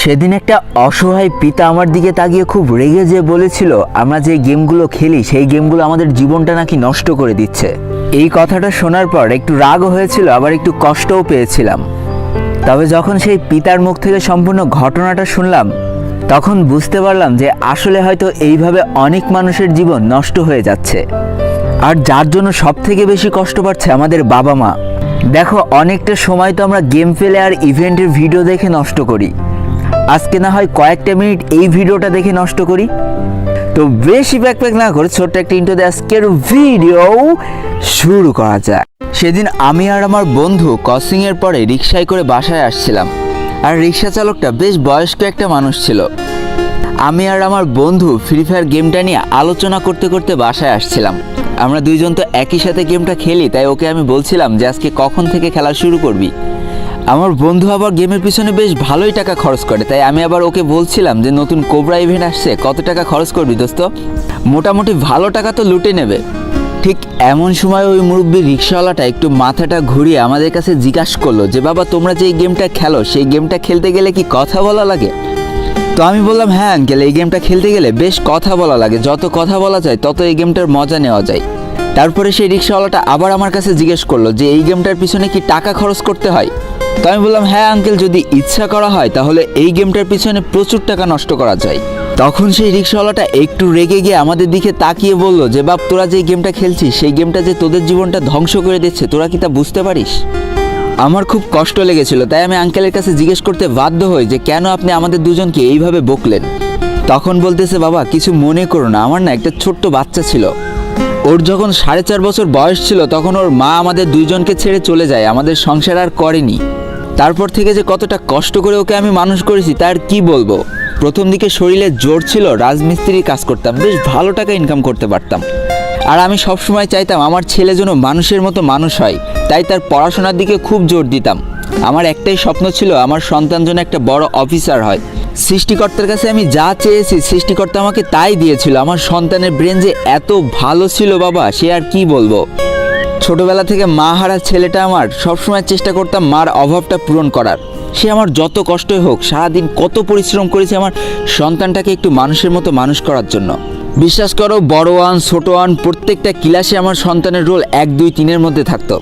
সেদিন একটা অসহায় পিতা আমার দিকে তাকিয়ে খুব রেগে যেয়ে বলেছিল, আমরা যে গেমগুলো খেলি সেই গেমগুলো আমাদের জীবনটা নাকি নষ্ট করে দিচ্ছে। এই কথাটা শোনার পর একটু রাগও হয়েছিল, আবার একটু কষ্টও পেয়েছিলাম। তবে যখন সেই পিতার মুখ থেকে সম্পূর্ণ ঘটনাটা শুনলাম, তখন বুঝতে পারলাম যে আসলে হয়তো এইভাবে অনেক মানুষের জীবন নষ্ট হয়ে যাচ্ছে। আর যার জন্য সব থেকে বেশি কষ্ট পাচ্ছে আমাদের বাবা মা। দেখো, অনেকটা সময় তো আমরা গেম ফেলে আর ইভেন্টের ভিডিও দেখে নষ্ট করি। আজকে না হয় কয়েকটা মিনিট এই ভিডিওটা দেখে নষ্ট করি। তো বেশি ব্যাকপ্যাক না করে ছোট্ট একটা ইন্ট্রো দিয়ে আজকের ভিডিও শুরু করা যাক। সেদিন আমি আর আমার বন্ধু ক্রসিংয়ের পরে রিক্সায় করে বাসায় আসছিলাম, আর রিক্সা চালকটা বেশ বয়স্ক একটা মানুষ ছিল। আমি আর আমার বন্ধু ফ্রি ফায়ার গেমটা নিয়ে আলোচনা করতে করতে বাসায় আসছিলাম। আমরা দুইজন তো একই সাথে গেমটা খেলি, তাই ওকে আমি বলছিলাম যে আজকে কখন থেকে খেলা শুরু করবি। আমার বন্ধু আবার গেমের পিছনে বেশ ভালোই টাকা খরচ করে, তাই আমি আবার ওকে বলছিলাম যে নতুন কোবরা ইভেন্ট আসছে, কত টাকা খরচ করবি দোস্ত? মোটামুটি ভালো টাকা তো লুটে নেবে। ঠিক এমন সময় ওই মুরব্বী রিক্সাওয়ালাটা একটু মাথাটা ঘুরিয়ে আমাদের কাছে জিজ্ঞাসা করলো যে, বাবা তোমরা যে এই গেমটা খেলো সেই গেমটা খেলতে গেলে কি কথা বলা লাগে? তো আমি বললাম, হ্যাঁ আঙ্কেল, এই গেমটা খেলতে গেলে বেশ কথা বলা লাগে, যত কথা বলা যায় তত এই গেমটার মজা নেওয়া যায়। তারপরে সেই রিক্সাওয়ালাটা আবার আমার কাছে জিজ্ঞেস করলো যে এই গেমটার পিছনে কি টাকা খরচ করতে হয়? তো আমি বললাম, হ্যাঁ আঙ্কেল, যদি ইচ্ছা করা হয় তাহলে এই গেমটার পিছনে প্রচুর টাকা নষ্ট করা যায়। তখন সেই রিক্সাওয়ালাটা একটু রেগে গিয়ে আমাদের দিকে তাকিয়ে বলল যে, বাপ তোরা যে গেমটা খেলছিস সেই গেমটা যে তোদের জীবনটা ধ্বংস করে দিচ্ছে, তোরা কি তা বুঝতে পারিস? আমার খুব কষ্ট লেগেছিল, তাই আমি আঙ্কেলের কাছে জিজ্ঞেস করতে বাধ্য হই যে কেন আপনি আমাদের দুজনকে এইভাবে বকলেন। তখন বলতেছে, বাবা কিছু মনে করো না, আমার না একটা ছোট্ট বাচ্চা ছিল। ওর যখন 4.5 বছর বয়স ছিল তখন ওর মা আমাদের দুইজনকে ছেড়ে চলে যায়, আমাদের সংসার আর করেনি। তারপর থেকে যে কতটা কষ্ট করে ওকে আমি মানুষ করেছি তার কি বলবো। প্রথম দিকে শরীরে জোর ছিল, রাজমিস্ত্রির কাজ করতাম, বেশ ভালো টাকা ইনকাম করতে পারতাম। আর আমি সবসময় চাইতাম আমার ছেলে যেন মানুষের মতো মানুষ হয়, তাই তার পড়াশোনার দিকে খুব জোর দিতাম। আমার একটাই স্বপ্ন ছিল আমার সন্তান যেন একটা বড় অফিসার হয়। সৃষ্টিকর্তার কাছে আমি যা চেয়েছি সৃষ্টিকর্তা আমাকে তাই দিয়েছিল। আমার সন্তানের ব্রেন যে এত ভালো ছিল বাবা, সে আর কি বলবো। ছোটবেলা থেকে মা হারা ছেলেটা আমার, সবসময় চেষ্টা করতাম মার অভাবটা পূরণ করার। সে আমার যত কষ্টই হোক, সারাদিন কত পরিশ্রম করেছে আমার সন্তানটাকে একটু মানুষের মতো মানুষ করার জন্য। বিশ্বাস করো, বড় ওয়ান ছোট ওয়ান প্রত্যেকটা ক্লাসে আমার সন্তানের রোল 1, 2, 3-এর মধ্যে থাকতো।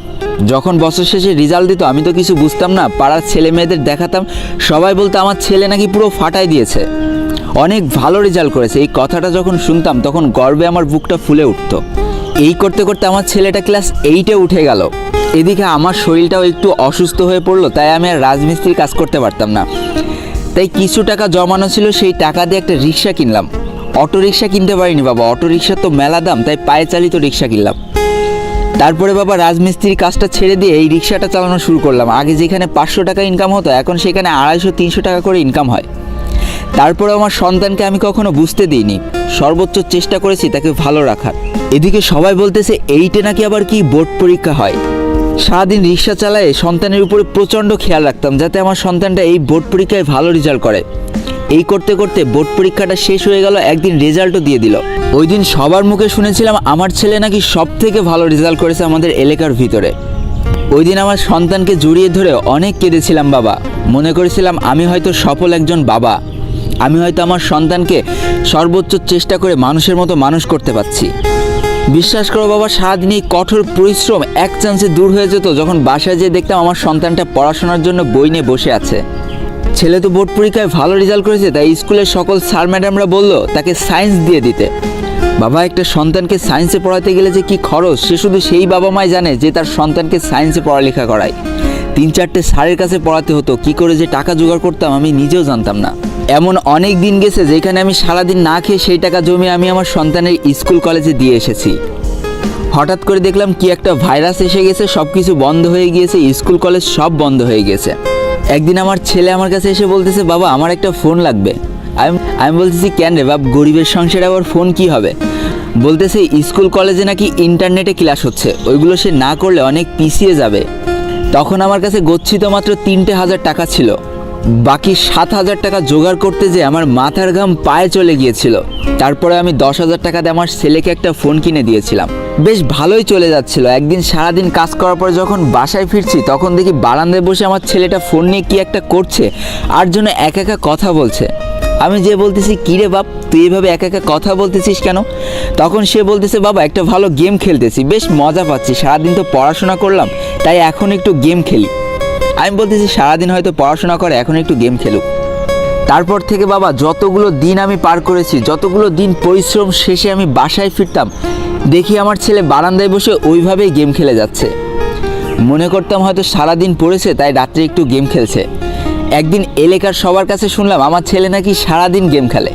যখন বছর শেষে রেজাল্ট দিত আমি তো কিছু বুঝতাম না, পাড়ার ছেলে মেয়েদের দেখাতাম, সবাই বলতো আমার ছেলে নাকি পুরো ফাটাই দিয়েছে, অনেক ভালো রেজাল্ট করেছে। এই কথাটা যখন শুনতাম তখন গর্বে আমার বুকটা ফুলে উঠতো। এই করতে করতে আমার ছেলেটা ক্লাস 8-এ উঠে গেল। এদিকে আমার শরীরটাও একটু অসুস্থ হয়ে পড়লো, তাই আমি আর রাজমিস্ত্রির কাজ করতে পারতাম না। তাই কিছু টাকা জমানো ছিল, সেই টাকা দিয়ে একটা রিক্সা কিনলাম। অটো রিক্সা কিনতে পারিনি বাবা, অটো রিক্সার তো মেলা দাম, তাই পায়ে চালিত রিক্সা কিনলাম। তারপরে বাবা রাজমিস্ত্রির কাজটা ছেড়ে দিয়ে এই রিক্সাটা চালানো শুরু করলাম। আগে যেখানে 500 টাকা ইনকাম হতো এখন সেখানে 250-300 টাকা করে ইনকাম হয়। তারপরে আমার সন্তানকে আমি কখনো বুঝতে দিইনি, সর্বোচ্চ চেষ্টা করেছি তাকে ভালো রাখার। এদিকে সবাই বলতেছে 8-এ নাকি আবার কি বোর্ড পরীক্ষা হয়। সারাদিন রিক্সা চালায় সন্তানের উপরে প্রচণ্ড খেয়াল রাখতাম যাতে আমার সন্তানটা এই বোর্ড পরীক্ষায় ভালো রেজাল্ট করে। এই করতে করতে বোর্ড পরীক্ষাটা শেষ হয়ে গেল, একদিন রেজাল্টও দিয়ে দিল। ওই দিন সবার মুখে শুনেছিলাম আমার ছেলে নাকি সব থেকে ভালো রেজাল্ট করেছে আমাদের এলাকার ভিতরে। ওই দিন আমার সন্তানকে জড়িয়ে ধরে অনেক কেঁদেছিলাম বাবা। মনে করেছিলাম আমি হয়তো সফল একজন বাবা, আমি হয়তো আমার সন্তানকে সর্বোচ্চ চেষ্টা করে মানুষের মতো মানুষ করতে পারছি। বিশ্বাস করো বাবা, সারাদিন এই কঠোর পরিশ্রম এক চান্সে দূর হয়ে যেত যখন বাসায় যেয়ে দেখতাম আমার সন্তানটা পড়াশোনার জন্য বই নিয়ে বসে আছে। ছেলে তো বোর্ড পরীক্ষায় ভালো রেজাল্ট করেছে, তাই স্কুলের সকল স্যার ম্যাডামরা বললো তাকে সায়েন্স দিয়ে দিতে। বাবা, একটা সন্তানকে সায়েন্সে পড়াতে গেলে যে কি খরচ সে শুধু সেই বাবা মাই জানে যে তার সন্তানকে সায়েন্সে পড়ালেখা করায়। 3-4টে স্যারের কাছে পড়াতে হতো, কি করে যে টাকা জোগাড় করতাম আমি নিজেও জানতাম না। এমন অনেক দিন গেছে যেখানে আমি সারাদিন না খেয়ে সেই টাকা জমিয়ে আমি আমার সন্তানের স্কুল কলেজে দিয়ে এসেছি। হঠাৎ করে দেখলাম কি একটা ভাইরাস এসে গেছে, সব কিছু বন্ধ হয়ে গিয়েছে, স্কুল কলেজ সব বন্ধ হয়ে গেছে। একদিন আমার ছেলে আমার কাছে এসে বলতেছে, বাবা আমার একটা ফোন লাগবে। আমি বলতেছি, কেন রে বাপ, গরিবের সংসারে আবার ফোন কি হবে? বলতেছে স্কুল কলেজে নাকি ইন্টারনেটে ক্লাস হচ্ছে, ওইগুলো সে না করলে অনেক পিছিয়ে যাবে। তখন আমার কাছে গচ্ছিত মাত্র 3,000 টাকা ছিল। বাকি 7,000 টাকা জোগাড় করতে যে আমার মাথার ঘাম পায়ে চলে গিয়েছিল। তারপরে আমি 10,000 টাকা দিয়ে আমার ছেলেকে একটা ফোন কিনে দিয়েছিলাম। বেশ ভালোই চলে যাচ্ছিল। একদিন সারাদিন কাজ করার পর যখন বাসায় ফিরছি তখন দেখি বারান্দায় বসে আমার ছেলেটা ফোন নিয়ে কি একটা করছে আর জন্য একা একা কথা বলছে। আমি যে বলতেছি কী রে বাপ, তুই এভাবে একা একা কথা বলতেছিস কেন? তখন সে বলতেছে, বাবা একটা ভালো গেম খেলতেছি, বেশ মজা পাচ্ছি, সারাদিন তো পড়াশোনা করলাম তাই এখন একটু গেম খেলি। আমি বলতেছি সারাদিন হয়তো পড়াশোনা করে, এখন একটু গেম খেলুক। তারপর থেকে বাবা যতগুলো দিন আমি পার করেছি, যতগুলো দিন পরিশ্রম শেষে আমি বাসায় ফিরতাম, দেখি আমার ছেলে বারান্দায় বসে ওইভাবেই গেম খেলে যাচ্ছে। মনে করতাম হয়তো সারাদিন পড়েছে তাই রাত্রে একটু গেম খেলছে। একদিন এলাকার সবার কাছে শুনলাম আমার ছেলে নাকি সারাদিন গেম খেলে।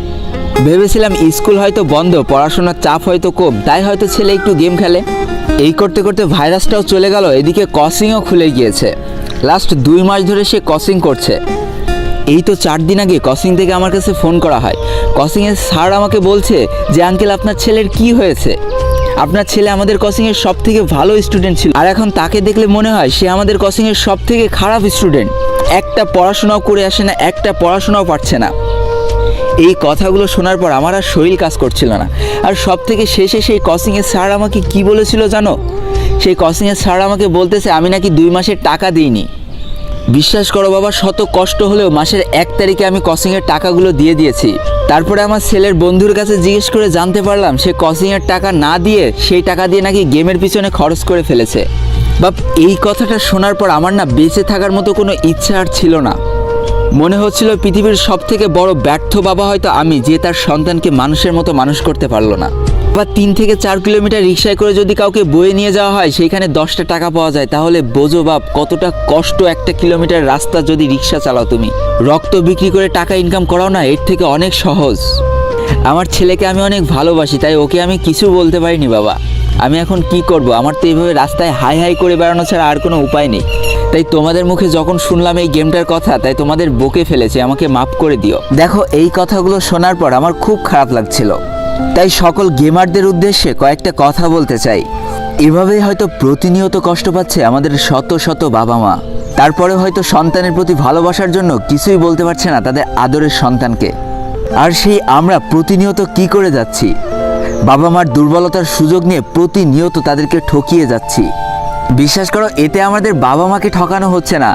ভেবেছিলাম স্কুল হয়তো বন্ধ, পড়াশোনার চাপ হয়তো কম, তাই হয়তো ছেলে একটু গেম খেলে। এই করতে করতে ভাইরাসটাও চলে গেল, এদিকে কসিংও খুলে গিয়েছে। লাস্ট 2 মাস ধরে সে কসিং করছে। এই তো 4 দিন আগে কসিং থেকে আমার কাছে ফোন করা হয়। কসিংয়ের স্যার আমাকে বলছে যে আঙ্কেল আপনার ছেলের কি হয়েছে? আপনার ছেলে আমাদের কোচিংয়ের সব থেকে ভালো স্টুডেন্ট ছিল, আর এখন তাকে দেখলে মনে হয় সে আমাদের কোচিংয়ের সব থেকে খারাপ স্টুডেন্ট। একটা পড়াশোনাও করে আসে না, একটা পড়াশোনাও পারছে না। এই কথাগুলো শোনার পর আমার আর শরীর কাজ করছিল না। আর সব থেকে শেষে সেই কোচিংয়ের স্যার আমাকে কি বলেছিল জানো? সেই কোচিংয়ের স্যার আমাকে বলতেছে আমি নাকি 2 মাসের টাকা দিইনি। বিশ্বাস করো বাবা, শত কষ্ট হলেও মাসের 1 তারিখে আমি কোচিংয়ের টাকাগুলো দিয়ে দিয়েছি। তারপরে আমার ছেলের বন্ধুর কাছে জিজ্ঞেস করে জানতে পারলাম সে কোচিংয়ের টাকা না দিয়ে সেই টাকা দিয়ে নাকি গেমের পিছনে খরচ করে ফেলেছে। বাপ, এই কথাটা শোনার পর আমার না বেঁচে থাকার মতো কোনো ইচ্ছা আর ছিল না। মনে হচ্ছিল পৃথিবীর সব থেকে বড় ব্যর্থ বাবা হয়তো আমি, যে তার সন্তানকে মানুষের মতো মানুষ করতে পারলো না। বা 3 থেকে 4 কিলোমিটার রিক্সায় করে যদি কাউকে বয়ে নিয়ে যাওয়া হয়, সেইখানে 10টা টাকা পাওয়া যায়, তাহলে বোঝো বাপ কতটা কষ্ট 1 কিলোমিটার রাস্তা যদি রিক্সা চালাও তুমি। রক্ত বিক্রি করে টাকা ইনকাম করাও না এর থেকে অনেক সহজ। আমার ছেলেকে আমি অনেক ভালোবাসি, তাই ওকে আমি কিছু বলতে পারিনি বাবা। আমি এখন কি করব? আমার তো এইভাবে রাস্তায় হাই হাই করে বেড়ানো ছাড়া আর কোনো উপায় নেই। তাই তোমাদের মুখে যখন শুনলাম এই গেমটার কথা, তাই তোমাদের বকে ফেলেছি, আমাকে মাফ করে দিও। দেখো, এই কথাগুলো শোনার পর আমার খুব খারাপ লাগছিল। তাই সকল গেমারদের উদ্দেশ্যে কয়েকটা কথা বলতে চাই। এভাবেই হয়তো প্রতিনিয়ত কষ্ট পাচ্ছে আমাদের শত শত বাবা মা। তারপরে হয়তো সন্তানের প্রতি ভালোবাসার জন্য কিছুই বলতে পারছে না তাদের আদরের সন্তানকে। আর সেই আমরা প্রতিনিয়ত কি করে যাচ্ছি? বাবা মার দুর্বলতার সুযোগ নিয়ে প্রতিনিয়ত তাদেরকে ঠকিয়ে যাচ্ছি। বিশ্বাস করো, এতে আমাদের বাবা মাকে ঠকানো হচ্ছে না,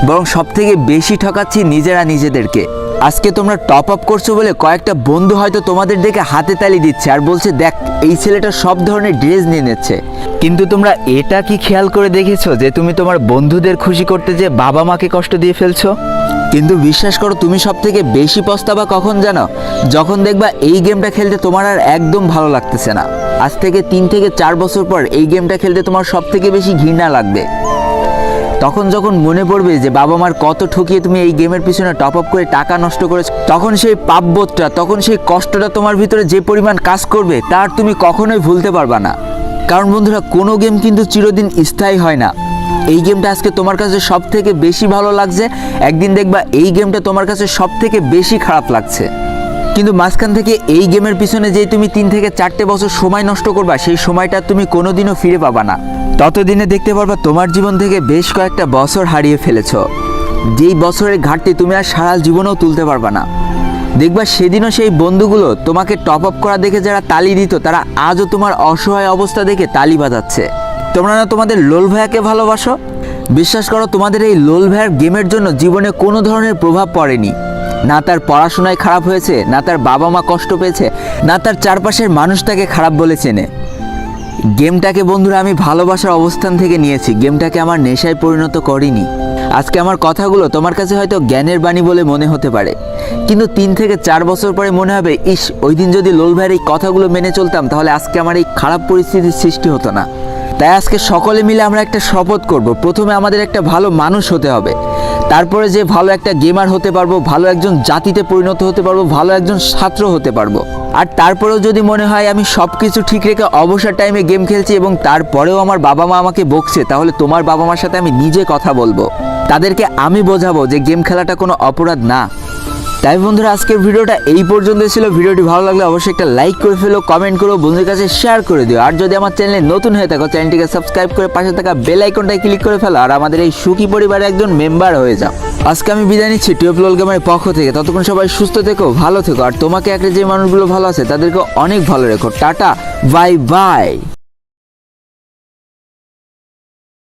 বরং সব থেকে বেশি ঠকাচ্ছি নিজেরা নিজেদেরকে। আজকে তোমরা টপ আপ করছো বলে কয়েকটা বন্ধু হয়তো তোমাদের দেখে হাতে তালি দিচ্ছে আর বলছে দেখ এই ছেলেটা সব ধরনের ড্রেস নিয়ে নিচ্ছে। কিন্তু তোমরা এটা কি খেয়াল করে দেখেছো যে তুমি তোমার বন্ধুদের খুশি করতে যে বাবা মাকে কষ্ট দিয়ে ফেলছো? কিন্তু বিশ্বাস করো, তুমি সব থেকে বেশি পস্তাবা কখন জানো? যখন দেখবা এই গেমটা খেলতে তোমার আর একদম ভালো লাগতেছে না। আজ থেকে 3 থেকে 4 বছর পর এই গেমটা খেলতে তোমার সব থেকে বেশি ঘৃণা লাগবে। তখন যখন মনে পড়বে যে বাবা মার কত ঠকিয়ে তুমি এই গেমের পিছনে টপ আপ করে টাকা নষ্ট করেছো, তখন সেই পাপবোধটা, তখন সেই কষ্টটা তোমার ভিতরে যে পরিমাণ কাজ করবে তার তুমি কখনোই ভুলতে পারবা না। কারণ বন্ধুরা, কোনো গেম কিন্তু চিরদিন স্থায়ী হয় না। এই গেমটা আজকে তোমার কাছে সব থেকে বেশি ভালো লাগছে, একদিন দেখবা এই গেমটা তোমার কাছে সব থেকে বেশি খারাপ লাগছে। কিন্তু মাঝখান থেকে এই গেমের পিছনে যেই তুমি 3 থেকে 4টে বছর সময় নষ্ট করবা, সেই সময়টা তুমি কোনোদিনও ফিরে পাবা না। ততদিনে দেখতে পারবা তোমার জীবন থেকে বেশ কয়েকটা বছর হারিয়ে ফেলেছো, যেই বছরের ঘাটতি তুমি আর সারা জীবনেও তুলতে পারবা না। দেখবা সেদিনও সেই বন্ধুগুলো তোমাকে টপ আপ করা দেখে যারা তালি দিত, তারা আজও তোমার অসহায় অবস্থা দেখে তালি বাজাচ্ছে। তোমরা না তোমাদের লোল ভাইয়াকে ভালোবাসো? বিশ্বাস করো, তোমাদের এই লোল ভাইয়ার গেমের জন্য জীবনে কোনো ধরনের প্রভাব পড়েনি। না তার পড়াশোনায় খারাপ হয়েছে, না তার বাবা মা কষ্ট পেয়েছে, না তার চারপাশের মানুষ তাকে খারাপ বলে চেনে। গেমটাকে বন্ধুরা আমি ভালোবাসার অবস্থান থেকে নিয়েছি, গেমটাকে আমার নেশায় পরিণত করিনি। আজকে আমার কথাগুলো তোমার কাছে হয়তো জ্ঞানের বাণী বলে মনে হতে পারে, কিন্তু 3 থেকে 4 বছর পরে মনে হবে ইস, ওই দিন যদি লোল ভাইয়ের এই কথাগুলো মেনে চলতাম তাহলে আজকে আমার এই খারাপ পরিস্থিতির সৃষ্টি হতো না। তাই আজকে সকলে মিলে আমরা একটা শপথ করব, প্রথমে আমাদের একটা ভালো মানুষ হতে হবে, তারপরে যে ভালো একটা গেমার হতে পারবো, ভালো একজন জাতিতে পরিণত হতে পারবো, ভালো একজন ছাত্র হতে পারবো। আর তারপরেও যদি মনে হয় আমি সব কিছু ঠিক রেখে অবসর টাইমে গেম খেলছি এবং তারপরেও আমার বাবা মা আমাকে বকছে, তাহলে তোমার বাবা মার সাথে আমি নিজে কথা বলবো, তাদেরকে আমি বোঝাবো যে গেম খেলাটা কোনো অপরাধ না। তাই বন্ধুরা, আজকের ভিডিওটা এই পর্যন্ত ছিল। ভিডিওটি ভালো লাগলে অবশ্যই একটা লাইক করে ফেলো, কমেন্ট করো, বন্ধুদের কাছে শেয়ার করে দিও। আর যদি আমার চ্যানেলে নতুন হয়ে থাকো, চ্যানেলটিকে সাবস্ক্রাইব করে পাশে থাকা বেল আইকনটায় ক্লিক করে ফেলো আর আমাদের এই সুখী পরিবারের একজন মেম্বার হয়ে যাও। আজকে আমি বিদায় নিচ্ছি টুয়েলভ লোল গেমারের পক্ষ থেকে। ততক্ষণ সবাই সুস্থ থেকো, ভালো থেকো, আর তোমাকে একটা যে মানুষগুলো ভালো আছে তাদেরকে অনেক ভালো রেখো। Tata, bye bye.